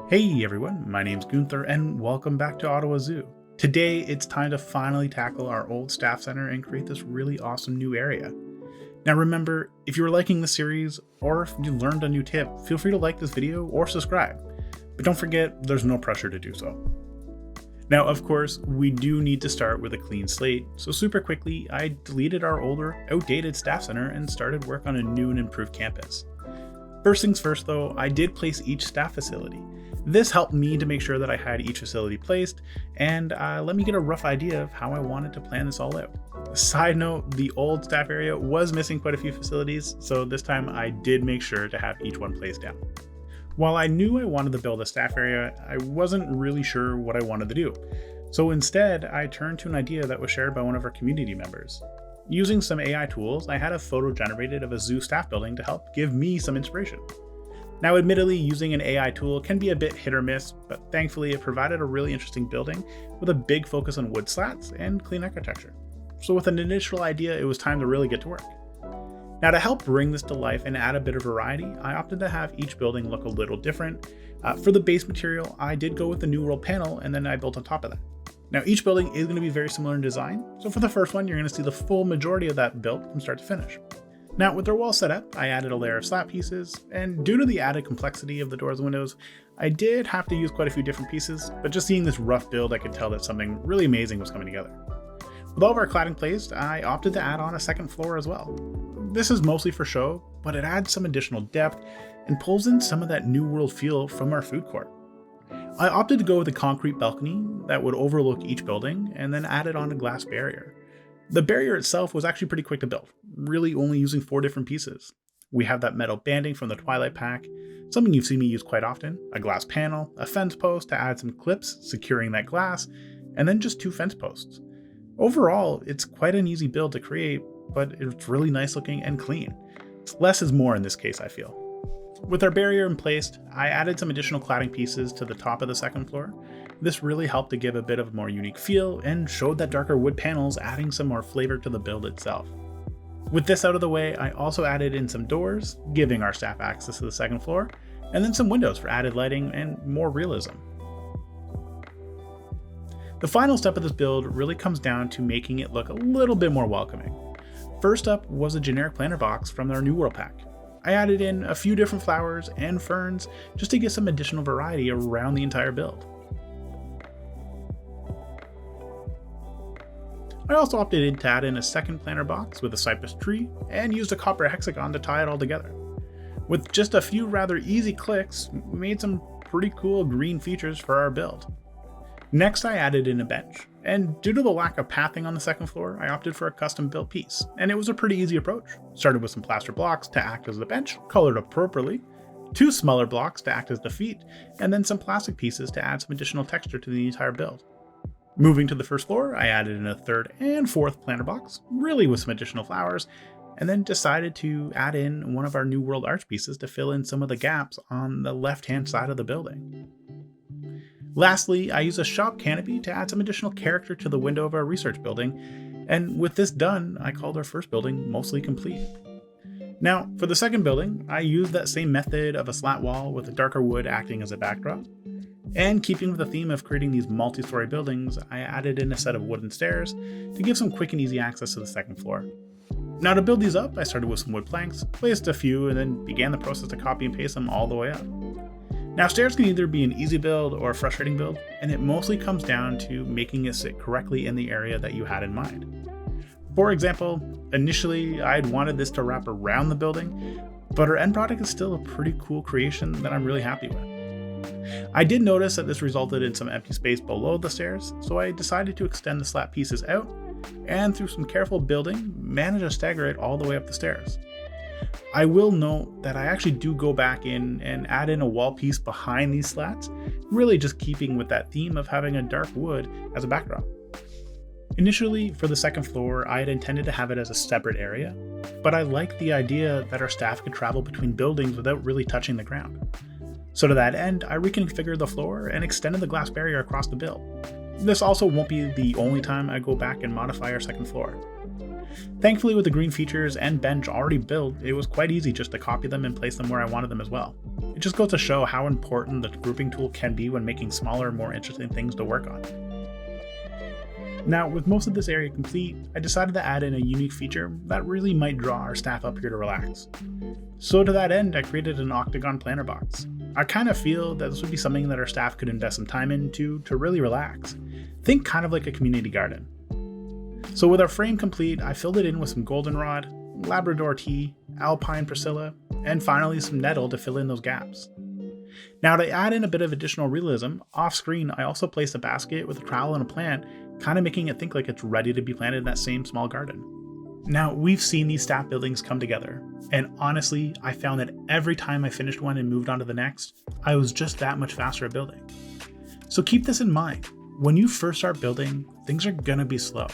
Hey everyone, my name's Gunther and welcome back to Ottawa Zoo. Today it's time to finally tackle our old staff center and create this really awesome new area. Now remember, if you were liking the series or if you learned a new tip, feel free to like this video or subscribe. But don't forget, there's no pressure to do so. Now of course, we do need to start with a clean slate, so super quickly I deleted our older, outdated staff center and started work on a new and improved campus. First things first though, I did place each staff facility. This helped me to make sure that I had each facility placed, and let me get a rough idea of how I wanted to plan this all out. Side note, the old staff area was missing quite a few facilities, so this time I did make sure to have each one placed down. While I knew I wanted to build a staff area, I wasn't really sure what I wanted to do. So instead, I turned to an idea that was shared by one of our community members. Using some AI tools, I had a photo generated of a zoo staff building to help give me some inspiration. Now admittedly, using an AI tool can be a bit hit or miss, but thankfully it provided a really interesting building with a big focus on wood slats and clean architecture. So with an initial idea, it was time to really get to work. Now to help bring this to life and add a bit of variety, I opted to have each building look a little different. For the base material, I did go with the New World panel and then I built on top of that. Now each building is going to be very similar in design, so for the first one you're going to see the full majority of that built from start to finish. Now with their wall set up, I added a layer of slat pieces, and due to the added complexity of the doors and windows, I did have to use quite a few different pieces, but just seeing this rough build I could tell that something really amazing was coming together. With all of our cladding placed, I opted to add on a second floor as well. This is mostly for show, but it adds some additional depth and pulls in some of that New World feel from our food court. I opted to go with a concrete balcony that would overlook each building and then added on a glass barrier. The barrier itself was actually pretty quick to build, really only using 4 different pieces. We have that metal banding from the Twilight pack, something you've seen me use quite often, a glass panel, a fence post to add some clips securing that glass, and then just 2 fence posts. Overall, it's quite an easy build to create, but it's really nice looking and clean. Less is more in this case, I feel. With our barrier in place, I added some additional cladding pieces to the top of the second floor. This really helped to give a bit of a more unique feel and showed that darker wood panels, adding some more flavor to the build itself. With this out of the way, I also added in some doors, giving our staff access to the second floor, and then some windows for added lighting and more realism. The final step of this build really comes down to making it look a little bit more welcoming. First up was a generic planter box from our New World pack. I added in a few different flowers and ferns just to get some additional variety around the entire build. I also opted in to add in a second planter box with a cypress tree and used a copper hexagon to tie it all together. With just a few rather easy clicks, we made some pretty cool green features for our build. Next I added in a bench, and due to the lack of pathing on the second floor, I opted for a custom built piece, and it was a pretty easy approach. Started with some plaster blocks to act as the bench, colored appropriately, 2 smaller blocks to act as the feet, and then some plastic pieces to add some additional texture to the entire build. Moving to the first floor, I added in a 3rd and 4th planter box, really with some additional flowers, and then decided to add in one of our New World arch pieces to fill in some of the gaps on the left-hand side of the building. Lastly, I used a shop canopy to add some additional character to the window of our research building, and with this done, I called our first building mostly complete. Now, for the second building, I used that same method of a slat wall with a darker wood acting as a backdrop. And keeping with the theme of creating these multi-story buildings, I added in a set of wooden stairs to give some quick and easy access to the second floor. Now to build these up, I started with some wood planks, placed a few, and then began the process to copy and paste them all the way up. Now stairs can either be an easy build or a frustrating build, and it mostly comes down to making it sit correctly in the area that you had in mind. For example, initially I'd wanted this to wrap around the building, but our end product is still a pretty cool creation that I'm really happy with. I did notice that this resulted in some empty space below the stairs, so I decided to extend the slat pieces out, and through some careful building, managed to stagger it all the way up the stairs. I will note that I actually do go back in and add in a wall piece behind these slats, really just keeping with that theme of having a dark wood as a backdrop. Initially, for the second floor, I had intended to have it as a separate area, but I liked the idea that our staff could travel between buildings without really touching the ground. So to that end, I reconfigured the floor and extended the glass barrier across the build. This also won't be the only time I go back and modify our second floor. Thankfully, with the green features and bench already built, it was quite easy just to copy them and place them where I wanted them as well. It just goes to show how important the grouping tool can be when making smaller, more interesting things to work on. Now, with most of this area complete, I decided to add in a unique feature that really might draw our staff up here to relax. So to that end, I created an octagon planter box. I kind of feel that this would be something that our staff could invest some time into to really relax. Think kind of like a community garden. So with our frame complete, I filled it in with some goldenrod, Labrador tea, alpine priscilla, and finally some nettle to fill in those gaps. Now to add in a bit of additional realism, off screen I also placed a basket with a trowel and a plant, kind of making it think like it's ready to be planted in that same small garden. Now we've seen these staff buildings come together, and honestly I found that every time I finished one and moved on to the next, I was just that much faster at building. So keep this in mind, when you first start building, things are gonna be slow.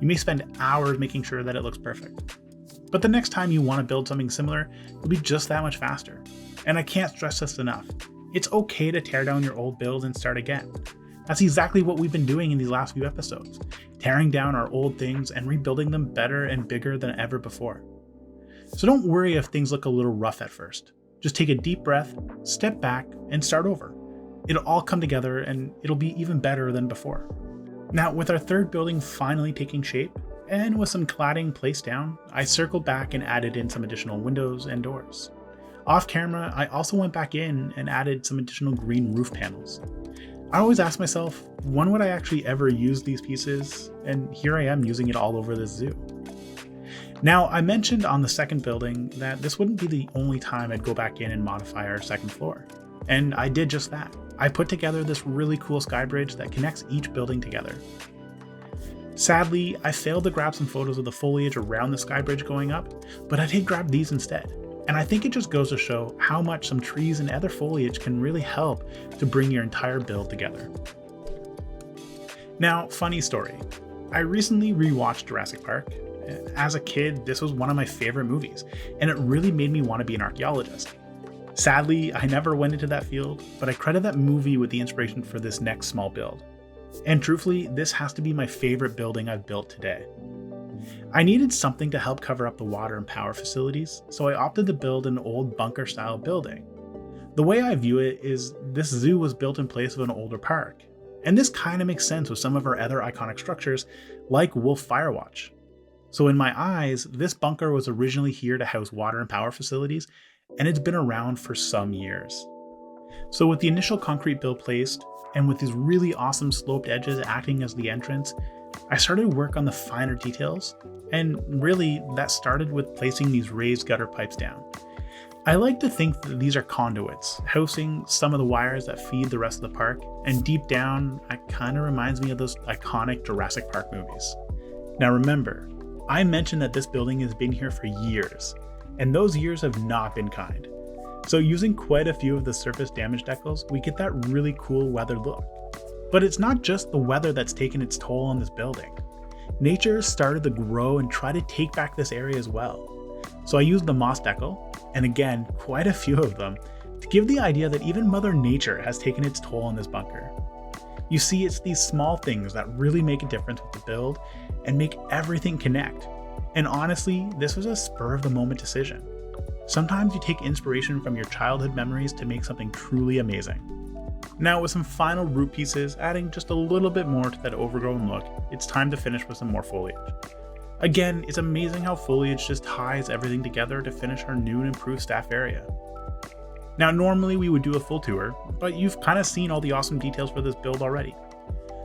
You may spend hours making sure that it looks perfect. But the next time you want to build something similar, you'll be just that much faster. And I can't stress this enough. It's okay to tear down your old build and start again. That's exactly what we've been doing in these last few episodes, tearing down our old things and rebuilding them better and bigger than ever before. So don't worry if things look a little rough at first. Just take a deep breath, step back, and start over. It'll all come together and it'll be even better than before. Now, with our third building finally taking shape, and with some cladding placed down, I circled back and added in some additional windows and doors. Off camera, I also went back in and added some additional green roof panels. I always ask myself, when would I actually ever use these pieces? And here I am using it all over this zoo. Now, I mentioned on the second building that this wouldn't be the only time I'd go back in and modify our second floor. And I did just that. I put together this really cool sky bridge that connects each building together. Sadly, I failed to grab some photos of the foliage around the sky bridge going up, but I did grab these instead. And I think it just goes to show how much some trees and other foliage can really help to bring your entire build together. Now, funny story. I recently rewatched Jurassic Park. As a kid, this was one of my favorite movies, and it really made me want to be an archaeologist. Sadly, I never went into that field, but I credit that movie with the inspiration for this next small build. And truthfully, this has to be my favorite building I've built today. I needed something to help cover up the water and power facilities, so I opted to build an old bunker-style building. The way I view it is this zoo was built in place of an older park, and this kind of makes sense with some of our other iconic structures, like Wolf Firewatch. So in my eyes, this bunker was originally here to house water and power facilities, and it's been around for some years. So with the initial concrete build placed, and with these really awesome sloped edges acting as the entrance, I started work on the finer details, and really that started with placing these raised gutter pipes down. I like to think that these are conduits, housing some of the wires that feed the rest of the park, and deep down, it kind of reminds me of those iconic Jurassic Park movies. Now remember, I mentioned that this building has been here for years, and those years have not been kind. So using quite a few of the surface damage decals, we get that really cool weathered look. But it's not just the weather that's taken its toll on this building. Nature has started to grow and try to take back this area as well. So I used the moss decal, and again, quite a few of them, to give the idea that even Mother Nature has taken its toll on this bunker. You see, it's these small things that really make a difference with the build and make everything connect. And honestly, this was a spur of the moment decision. Sometimes you take inspiration from your childhood memories to make something truly amazing. Now with some final root pieces, adding just a little bit more to that overgrown look, it's time to finish with some more foliage. Again, it's amazing how foliage just ties everything together to finish our new and improved staff area. Now normally we would do a full tour, but you've kind of seen all the awesome details for this build already.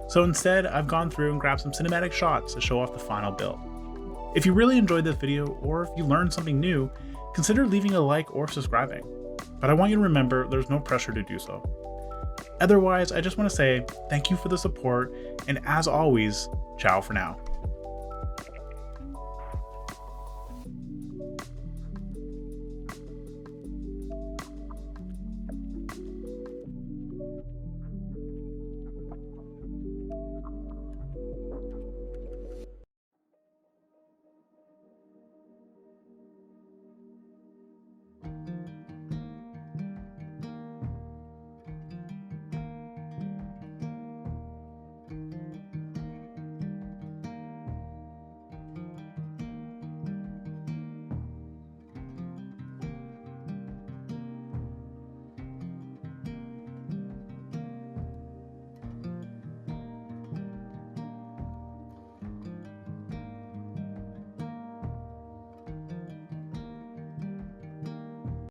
So instead, I've gone through and grabbed some cinematic shots to show off the final build. If you really enjoyed this video, or if you learned something new, consider leaving a like or subscribing. But I want you to remember there's no pressure to do so. Otherwise, I just want to say thank you for the support, and as always, ciao for now.